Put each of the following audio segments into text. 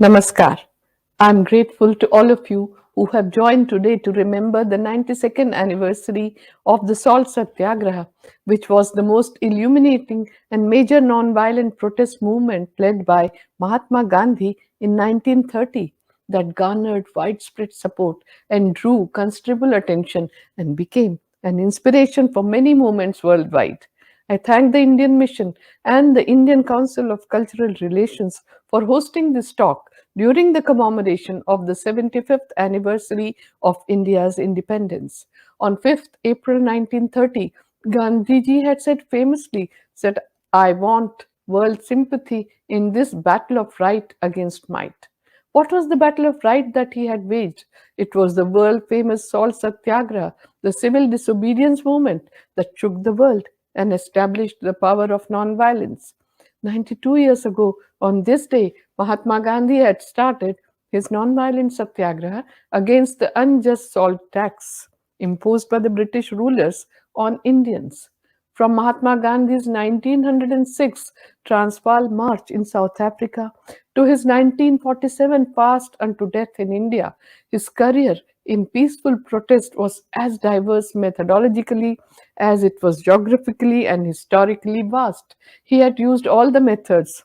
Namaskar. I'm grateful to all of you who have joined today to remember the 92nd anniversary of the Salt Satyagraha, which was the most illuminating and major non-violent protest movement led by Mahatma Gandhi in 1930 that garnered widespread support and drew considerable attention and became an inspiration for many movements worldwide. I thank the Indian Mission and the Indian Council of Cultural Relations for hosting this talk during the commemoration of the 75th anniversary of India's independence. On 5th April 1930, Gandhiji had said famously that I want world sympathy in this battle of right against might. What was the battle of right that he had waged? It was the world famous Salt Satyagraha, the civil disobedience movement that shook the world and established the power of nonviolence. 92 years ago, on this day, Mahatma Gandhi had started his nonviolent satyagraha against the unjust salt tax imposed by the British rulers on Indians. From Mahatma Gandhi's 1906 Transvaal March in South Africa to his 1947 fast unto death in India, his career in peaceful protest was as diverse methodologically as it was geographically and historically vast. He had used all the methods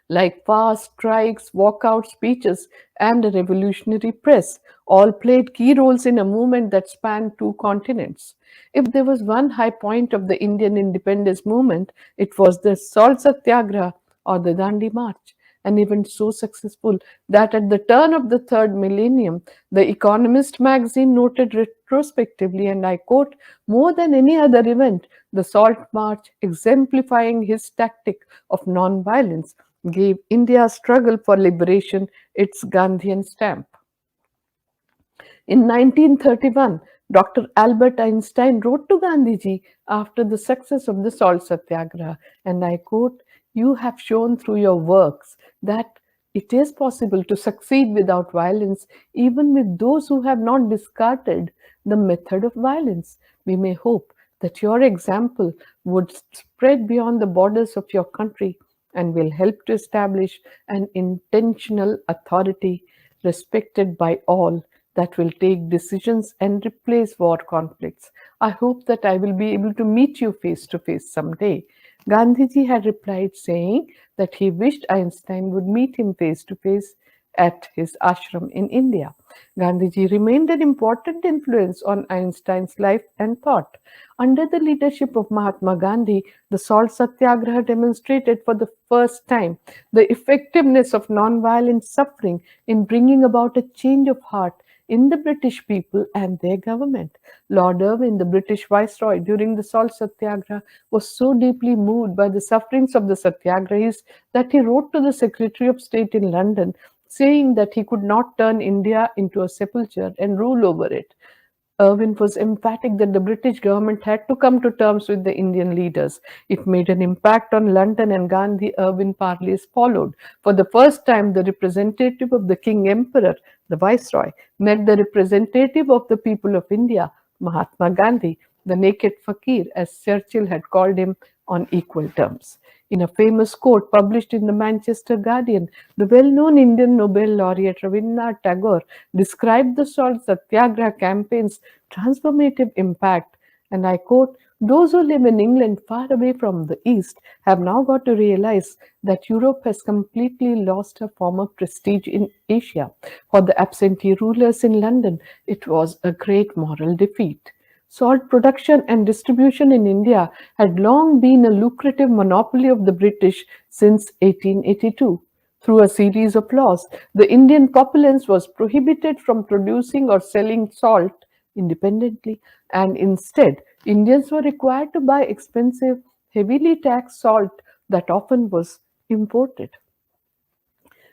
like fast strikes, walkout speeches, and a revolutionary press, all played key roles in a movement that spanned two continents. If there was one high point of the Indian independence movement, it was the Salt Satyagraha or the Dandi March, an event so successful that at the turn of the third millennium, the Economist magazine noted retrospectively, and I quote, more than any other event, the Salt March, exemplifying his tactic of non-violence, gave India's struggle for liberation its Gandhian stamp. In 1931, Dr. Albert Einstein wrote to Gandhiji after the success of the Salt Satyagraha, and I quote, you have shown through your works that it is possible to succeed without violence, even with those who have not discarded the method of violence. We may hope that your example would spread beyond the borders of your country and will help to establish an intentional authority respected by all that will take decisions and replace war conflicts. I hope that I will be able to meet you face to face someday. Gandhiji had replied saying that he wished Einstein would meet him face to face at his ashram in India. Gandhiji remained an important influence on Einstein's life and thought. Under the leadership of Mahatma Gandhi, the Salt Satyagraha demonstrated for the first time the effectiveness of nonviolent suffering in bringing about a change of heart in the British people and their government. Lord Irwin, the British Viceroy during the Salt Satyagraha, was so deeply moved by the sufferings of the Satyagrahis that he wrote to the Secretary of State in London saying that he could not turn India into a sepulchre and rule over it. Irwin was emphatic that the British government had to come to terms with the Indian leaders. It made an impact on London, and Gandhi-Irwin parleys followed. For the first time, the representative of the King Emperor, the Viceroy, met the representative of the people of India, Mahatma Gandhi, the naked fakir, as Churchill had called him, on equal terms. In a famous quote published in the Manchester Guardian, the well-known Indian Nobel laureate Rabindranath Tagore described the Salt Satyagraha campaign's transformative impact, and I quote, those who live in England far away from the East have now got to realize that Europe has completely lost her former prestige in Asia. For the absentee rulers in London, it was a great moral defeat. Salt production and distribution in India had long been a lucrative monopoly of the British since 1882. Through a series of laws, the Indian populace was prohibited from producing or selling salt independently, and instead, Indians were required to buy expensive, heavily taxed salt that often was imported.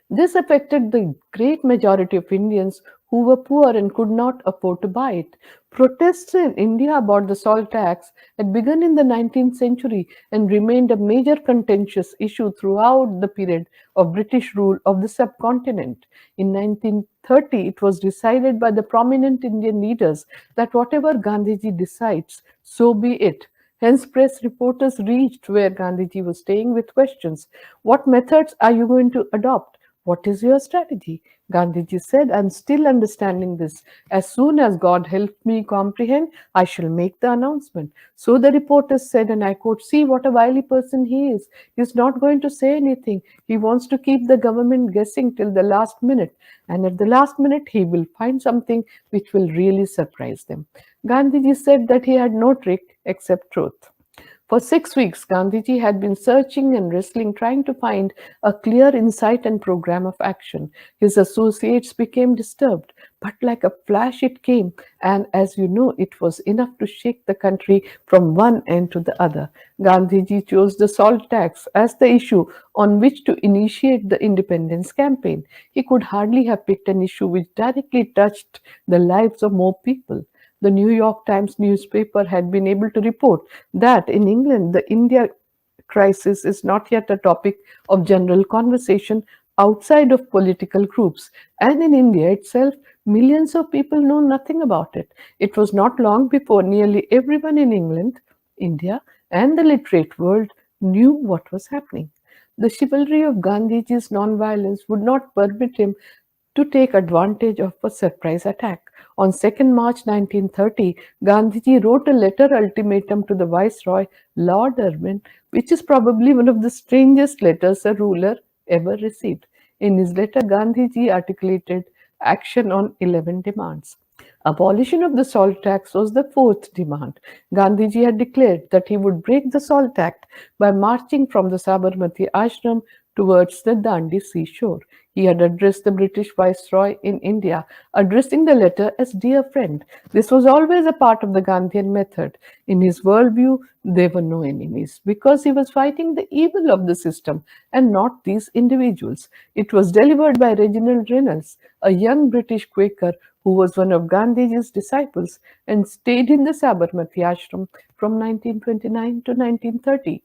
This affected the great majority of Indians who were poor and could not afford to buy it. Protests in India about the salt tax had begun in the 19th century and remained a major contentious issue throughout the period of British rule of the subcontinent. In 1930, it was decided by the prominent Indian leaders that whatever Gandhiji decides, so be it. Hence, press reporters reached where Gandhiji was staying with questions. What methods are you going to adopt? What is your strategy? Gandhiji said, I'm still understanding this. As soon as God helps me comprehend, I shall make the announcement. So the reporters said, and I quote, see what a wily person he is. He's not going to say anything. He wants to keep the government guessing till the last minute. And at the last minute, he will find something which will really surprise them. Gandhiji said that he had no trick except truth. For 6 weeks, Gandhiji had been searching and wrestling, trying to find a clear insight and program of action. His associates became disturbed, but like a flash it came, and as you know, it was enough to shake the country from one end to the other. Gandhiji chose the salt tax as the issue on which to initiate the independence campaign. He could hardly have picked an issue which directly touched the lives of more people. The New York Times newspaper had been able to report that in England, the India crisis is not yet a topic of general conversation outside of political groups. And in India itself, millions of people know nothing about it. It was not long before nearly everyone in England, India, and the literate world knew what was happening. The chivalry of Gandhiji's nonviolence would not permit him to take advantage of a surprise attack. On 2nd March 1930, Gandhiji wrote a letter ultimatum to the Viceroy, Lord Irwin, which is probably one of the strangest letters a ruler ever received. In his letter, Gandhiji articulated action on 11 demands. Abolition of the salt tax was the fourth demand. Gandhiji had declared that he would break the salt act by marching from the Sabarmati ashram towards the Dandi seashore. He had addressed the British Viceroy in India, addressing the letter as Dear Friend. This was always a part of the Gandhian method. In his worldview, there were no enemies because he was fighting the evil of the system and not these individuals. It was delivered by Reginald Reynolds, a young British Quaker who was one of Gandhiji's disciples and stayed in the Sabarmati ashram from 1929 to 1930.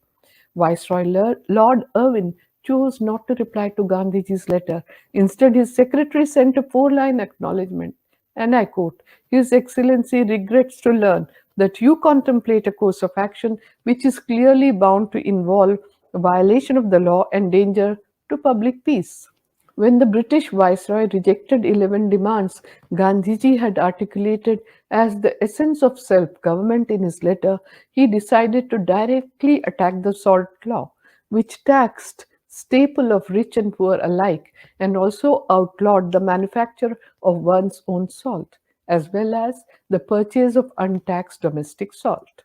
Viceroy Lord Irwin chose not to reply to Gandhiji's letter. Instead, his secretary sent a four-line acknowledgement, and I quote, His Excellency regrets to learn that you contemplate a course of action which is clearly bound to involve a violation of the law and danger to public peace. When the British Viceroy rejected 11 demands Gandhiji had articulated as the essence of self government in his letter, he decided to directly attack the salt law, which taxed staple of rich and poor alike and also outlawed the manufacture of one's own salt, as well as the purchase of untaxed domestic salt.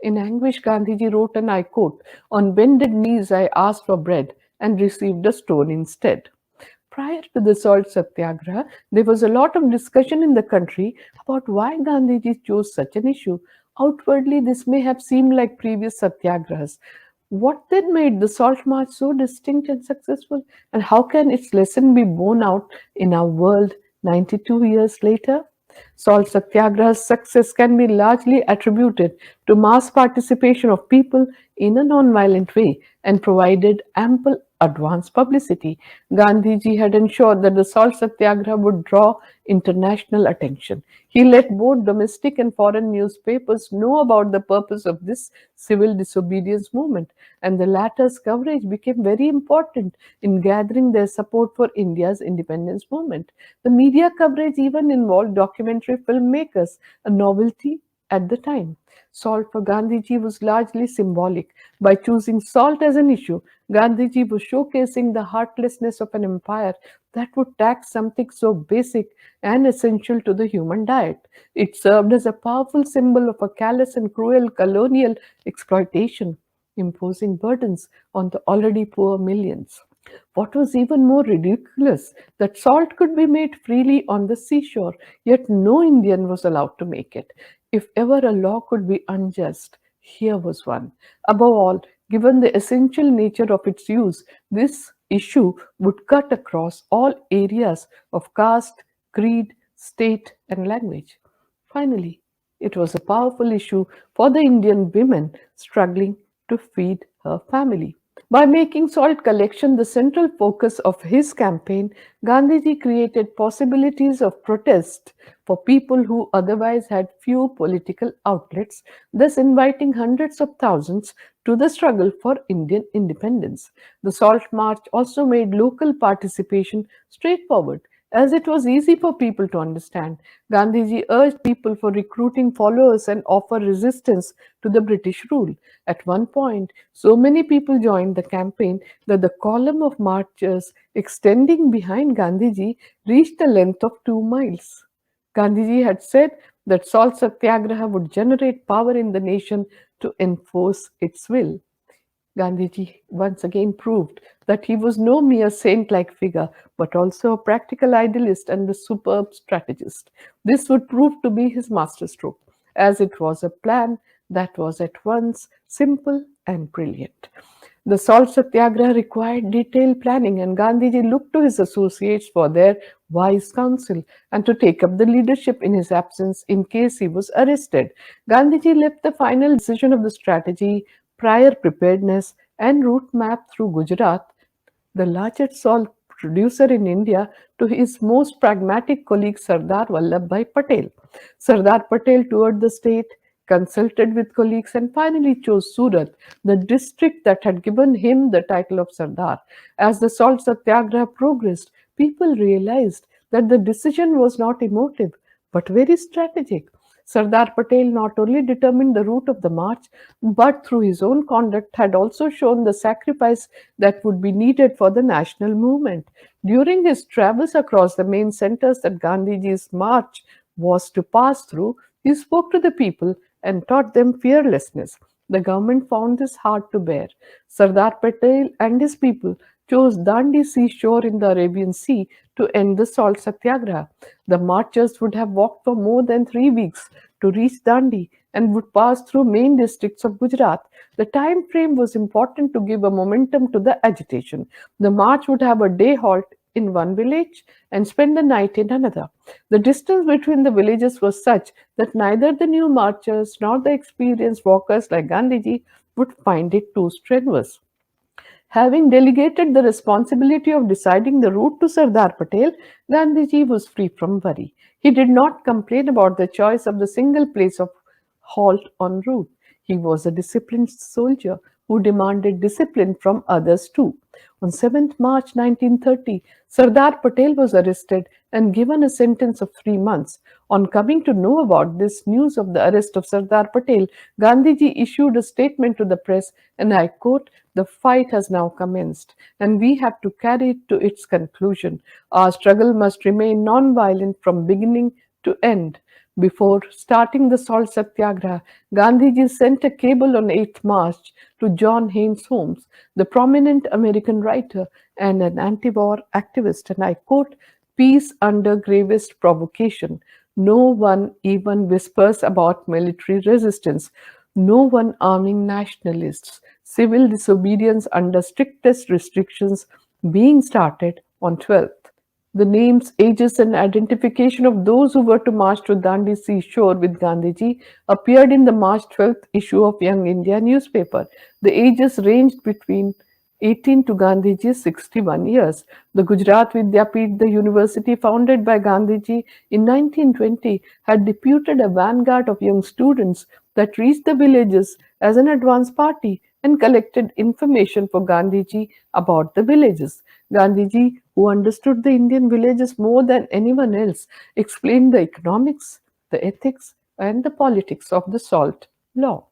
In anguish, Gandhiji wrote, and I quote, On bended knees I asked for bread and received a stone instead. Prior to the salt satyagraha, there was a lot of discussion in the country about why Gandhiji chose such an issue. Outwardly, this may have seemed like previous satyagrahas. What then made the salt march so distinct and successful? And how can its lesson be borne out in our world 92 years later? Salt Satyagraha's success can be largely attributed to mass participation of people in a non-violent way and provided ample advance publicity. Gandhiji had ensured that the Salt Satyagraha would draw international attention. He let both domestic and foreign newspapers know about the purpose of this civil disobedience movement, and the latter's coverage became very important in gathering their support for India's independence movement. The media coverage even involved documentary filmmakers, a novelty at the time. Salt for Gandhiji was largely symbolic. By choosing salt as an issue, Gandhiji was showcasing the heartlessness of an empire that would tax something so basic and essential to the human diet. It served as a powerful symbol of a callous and cruel colonial exploitation, imposing burdens on the already poor millions. What was even more ridiculous, that salt could be made freely on the seashore, yet no Indian was allowed to make it. If ever a law could be unjust, here was one. Above all, given the essential nature of its use, this issue would cut across all areas of caste, creed, state, and language. Finally, it was a powerful issue for the Indian women struggling to feed her family. By making salt collection the central focus of his campaign, Gandhiji created possibilities of protest for people who otherwise had few political outlets, thus inviting hundreds of thousands to the struggle for Indian independence. The Salt March also made local participation straightforward, as it was easy for people to understand. Gandhiji urged people for recruiting followers and offer resistance to the British rule. At one point, so many people joined the campaign that the column of marchers extending behind Gandhiji reached a length of 2 miles. Gandhiji had said that salt satyagraha would generate power in the nation to enforce its will. Gandhiji once again proved that he was no mere saint like figure, but also a practical idealist and a superb strategist. This would prove to be his masterstroke, as it was a plan that was at once simple and brilliant. The salt satyagraha required detailed planning, and Gandhiji looked to his associates for their wise counsel and to take up the leadership in his absence in case he was arrested. Gandhiji left the final decision of the strategy, prior preparedness, and route map through Gujarat, the largest salt producer in India, to his most pragmatic colleague Sardar Vallabhbhai Patel. Sardar Patel toured the state, consulted with colleagues, and finally chose Surat, the district that had given him the title of Sardar. As the salt satyagraha progressed, people realized that the decision was not emotive but very strategic. Sardar Patel not only determined the route of the march, but through his own conduct had also shown the sacrifice that would be needed for the national movement. During his travels across the main centers that Gandhiji's march was to pass through, he spoke to the people and taught them fearlessness. The government found this hard to bear. Sardar Patel and his people chose Dandi seashore in the Arabian Sea to end the salt satyagraha. The marchers would have walked for more than 3 weeks to reach Dandi and would pass through main districts of Gujarat. The time frame was important to give a momentum to the agitation. The march would have a day halt in one village and spend the night in another. The distance between the villages was such that neither the new marchers nor the experienced walkers like Gandhiji would find it too strenuous. Having delegated the responsibility of deciding the route to Sardar Patel, Gandhiji was free from worry. He did not complain about the choice of the single place of halt en route. He was a disciplined soldier who demanded discipline from others too. On 7th March 1930, Sardar Patel was arrested and given a sentence of 3 months. On coming to know about this news of the arrest of Sardar Patel, Gandhiji issued a statement to the press, and I quote, "The fight has now commenced, and we have to carry it to its conclusion. Our struggle must remain non-violent from beginning to end." Before starting the salt satyagraha, Gandhiji sent a cable on 8th March to John Haynes Holmes, the prominent American writer and an anti-war activist, and I quote, "Peace under gravest provocation. No one even whispers about military resistance. No one arming nationalists. Civil disobedience under strictest restrictions being started on 12th. The names, ages, and identification of those who were to march to Dandi seashore with Gandhiji appeared in the March 12th issue of Young India newspaper. The ages ranged between 18 to Gandhiji's 61 years. The Gujarat Vidyapeeth, the university founded by Gandhiji in 1920, had deputed a vanguard of young students that reached the villages as an advance party and collected information for Gandhiji about the villages. Gandhiji, who understood the Indian villages more than anyone else, explained the economics, the ethics, and the politics of the salt law.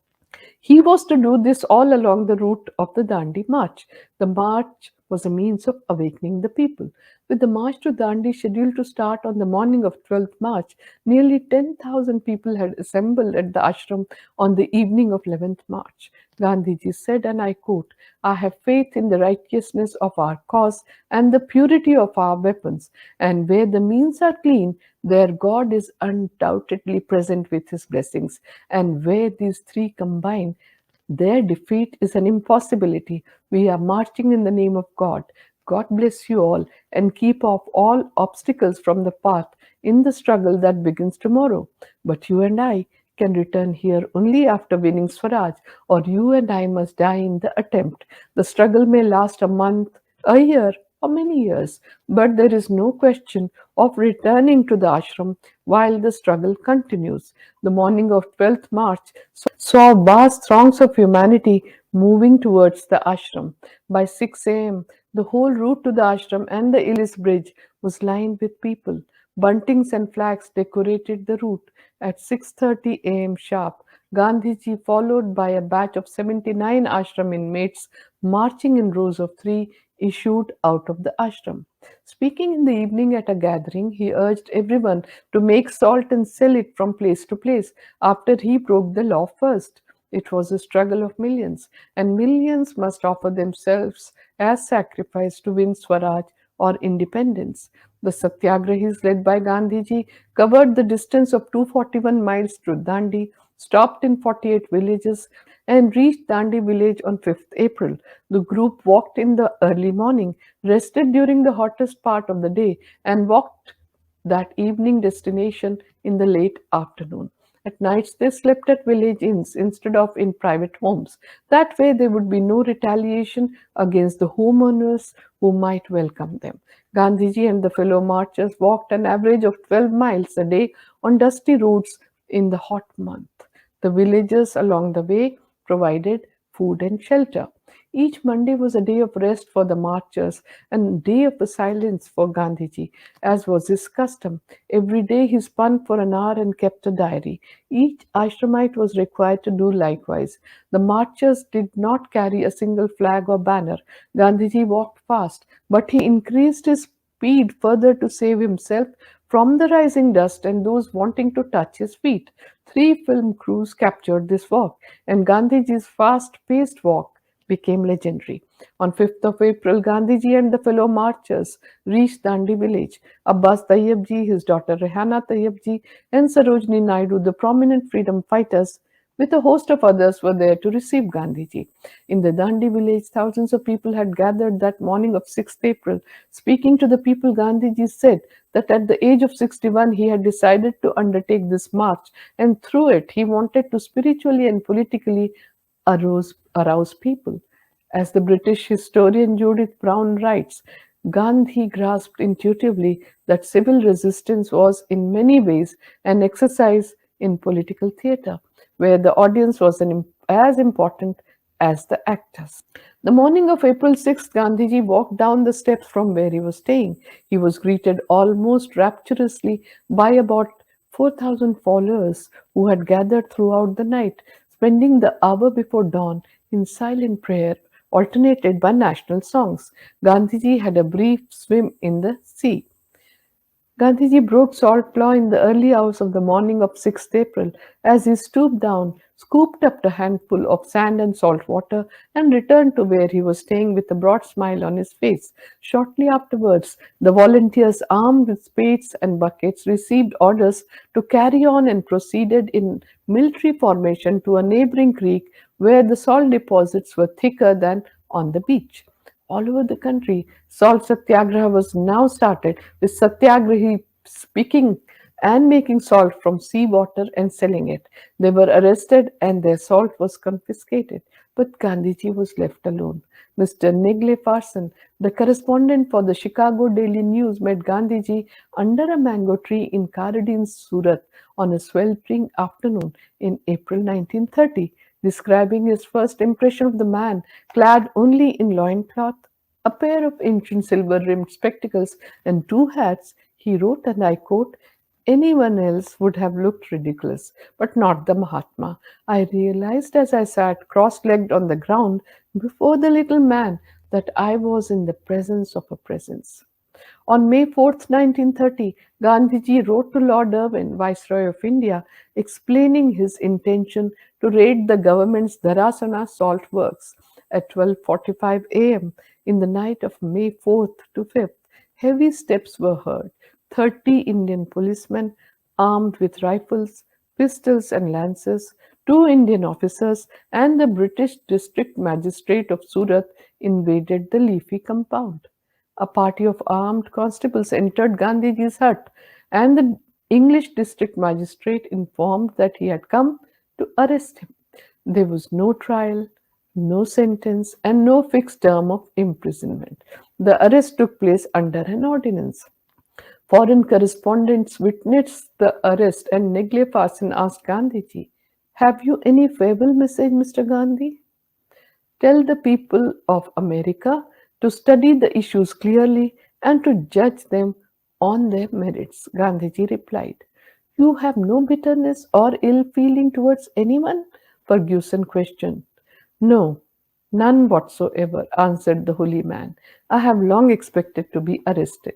He was to do this all along the route of the Dandi March. The march was a means of awakening the people. With the march to Dandi scheduled to start on the morning of 12th March, nearly 10,000 people had assembled at the ashram on the evening of 11th March. Gandhiji said, and I quote, "I have faith in the righteousness of our cause and the purity of our weapons, and where the means are clean, there God is undoubtedly present with his blessings, and where these three combine, their defeat is an impossibility. We are marching in the name of God. God bless you all and keep off all obstacles from the path in the struggle that begins tomorrow. But you and I can return here only after winning Swaraj, or you and I must die in the attempt. The struggle may last a month, a year, or many years, but there is no question of returning to the ashram while the struggle continues. The morning of 12th March saw vast throngs of humanity moving towards the ashram. By 6 a.m., the whole route to the ashram and the Illis Bridge was lined with people. Buntings and flags decorated the route. At 6:30 a.m. sharp, Gandhiji, followed by a batch of 79 ashram inmates marching in rows of three, issued out of the ashram. Speaking in the evening at a gathering, he urged everyone to make salt and sell it from place to place after he broke the law first. It was a struggle of millions, and millions must offer themselves as sacrifice to win Swaraj or independence. The Satyagrahis, led by Gandhiji, covered the distance of 241 miles through Dandi, stopped in 48 villages, and reached Dandi village on 5th April. The group walked in the early morning, rested during the hottest part of the day, and walked that evening destination in the late afternoon. At nights, they slept at village inns instead of in private homes. That way, there would be no retaliation against the homeowners who might welcome them. Gandhiji and the fellow marchers walked an average of 12 miles a day on dusty roads in the hot month. The villagers along the way provided food and shelter. Each Monday was a day of rest for the marchers and a day of silence for Gandhiji, as was his custom. Every day he spun for an hour and kept a diary. Each ashramite was required to do likewise. The marchers did not carry a single flag or banner. Gandhiji walked fast, but he increased his speed further to save himself from the rising dust and those wanting to touch his feet. Three film crews captured this walk, and Gandhiji's fast paced walk became legendary. On 5th of April, Gandhiji and the fellow marchers reached Dandi village. Abbas Tayyabji, his daughter Rehana Tayyabji, and Sarojini Naidu, the prominent freedom fighters, with a host of others, were there to receive Gandhiji. In the Dandi village, thousands of people had gathered that morning of 6th April. Speaking to the people, Gandhiji said that at the age of 61 he had decided to undertake this march, and through it he wanted to spiritually and politically arouse people. As the British historian Judith Brown writes, Gandhi grasped intuitively that civil resistance was in many ways an exercise in political theatre, where the audience was as important as the actors. The morning of April 6th, Gandhiji walked down the steps from where he was staying. He was greeted almost rapturously by about 4,000 followers who had gathered throughout the night, spending the hour before dawn in silent prayer, alternated by national songs. Gandhiji had a brief swim in the sea. Gandhiji broke salt law in the early hours of the morning of 6th April as he stooped down, scooped up a handful of sand and salt water, and returned to where he was staying with a broad smile on his face. Shortly afterwards, the volunteers, armed with spades and buckets, received orders to carry on and proceeded in military formation to a neighboring creek where the salt deposits were thicker than on the beach. All over the country, salt satyagraha was now started, with satyagrahi picking and making salt from seawater and selling it. They were arrested and their salt was confiscated. But Gandhiji was left alone. Mr. Negle Farson, the correspondent for the Chicago Daily News, met Gandhiji under a mango tree in Karadin's Surat on a sweltering afternoon in April 1930. Describing his first impression of the man, clad only in loincloth, a pair of ancient silver-rimmed spectacles, and two hats, he wrote, and I quote, "Anyone else would have looked ridiculous, but not the Mahatma. I realized as I sat cross-legged on the ground before the little man that I was in the presence of a presence." On May 4th, 1930, Gandhiji wrote to Lord Irwin, Viceroy of India, explaining his intention to raid the government's Dharasana salt works. At 12:45 a.m. in the night of May 4th to 5th, heavy steps were heard. 30 Indian policemen, armed with rifles, pistols, and lances, two Indian officers, and the British district magistrate of Surat invaded the leafy compound. A party of armed constables entered Gandhiji's hut, and the English district magistrate informed that he had come to arrest him. There was no trial, no sentence, and no fixed term of imprisonment. The arrest took place under an ordinance. Foreign correspondents witnessed the arrest, and Negle Fasin asked Gandhiji, "Have you any farewell message, Mr. Gandhi? Tell the people of America to study the issues clearly and to judge them on their merits." Gandhiji replied, "You have no bitterness or ill feeling towards anyone?" Ferguson questioned. "No, none whatsoever," answered the holy man. "I have long expected to be arrested."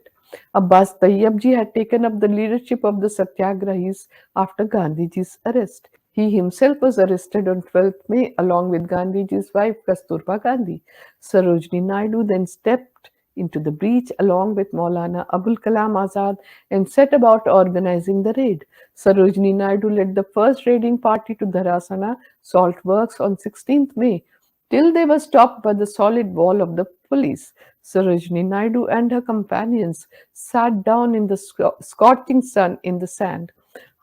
Abbas Tayyabji had taken up the leadership of the Satyagrahis after Gandhiji's arrest. He himself was arrested on 12th May along with Gandhiji's wife Kasturba Gandhi. Sarojini Naidu then stepped into the breach along with Maulana Abul Kalam Azad and set about organizing the raid. Sarojini Naidu led the first raiding party to Dharasana salt works on 16th May till they were stopped by the solid wall of the police. Sarojini Naidu and her companions sat down in the scorching sun in the sand.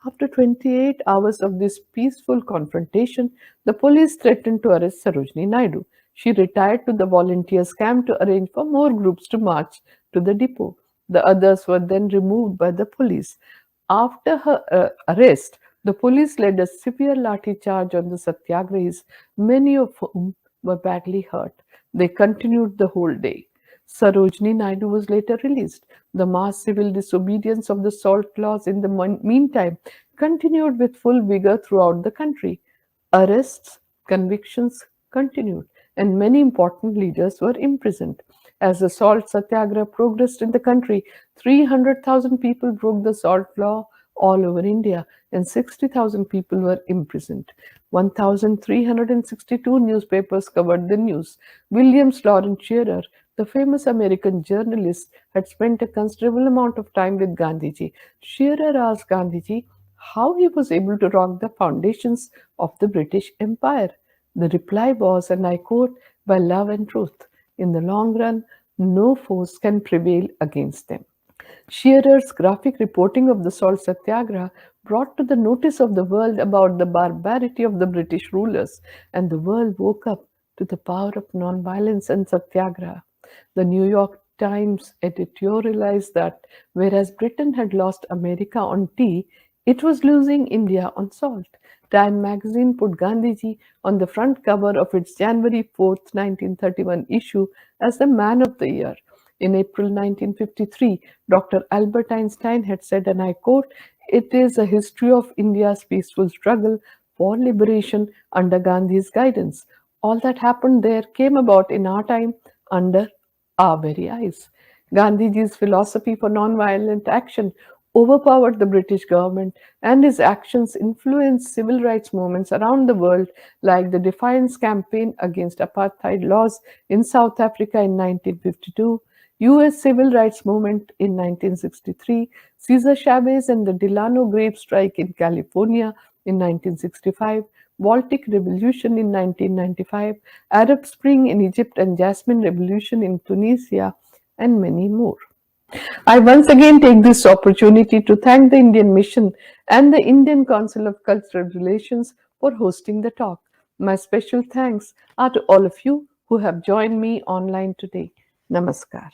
After 28 hours of this peaceful confrontation, the police threatened to arrest Sarojini Naidu. She retired to the volunteers' camp to arrange for more groups to march to the depot. The others were then removed by the police. After her arrest, the police led a severe lathi charge on the Satyagrahis, many of whom were badly hurt. They continued the whole day. Sarojini Naidu was later released. The mass civil disobedience of the salt laws in the meantime continued with full vigor throughout the country. Arrests, convictions continued, and many important leaders were imprisoned. As the salt satyagraha progressed in the country, 300,000 people broke the salt law all over India, and 60,000 people were imprisoned. 1,362 newspapers covered the news. William Lawrence Shearer, the famous American journalist, had spent a considerable amount of time with Gandhiji. Shearer asked Gandhiji how he was able to rock the foundations of the British Empire. The reply was, and I quote, "by love and truth. In the long run, no force can prevail against them." Shearer's graphic reporting of the salt satyagraha brought to the notice of the world about the barbarity of the British rulers, and the world woke up to the power of nonviolence and satyagraha. The New York Times editorialized that whereas Britain had lost America on tea, it was losing India on salt. Time magazine put Gandhiji on the front cover of its January 4th, 1931 issue as the Man of the Year. In April 1953, Dr. Albert Einstein had said, and I quote, "It is a history of India's peaceful struggle for liberation under Gandhi's guidance. All that happened there came about in our time under our very eyes." Gandhiji's philosophy for nonviolent action overpowered the British government, and his actions influenced civil rights movements around the world, like the Defiance Campaign against apartheid laws in South Africa in 1952, US Civil Rights Movement in 1963, Cesar Chavez and the Delano grape strike in California in 1965, Baltic Revolution in 1995, Arab Spring in Egypt and Jasmine Revolution in Tunisia, and many more. I once again take this opportunity to thank the Indian Mission and the Indian Council of Cultural Relations for hosting the talk. My special thanks are to all of you who have joined me online today. Namaskar.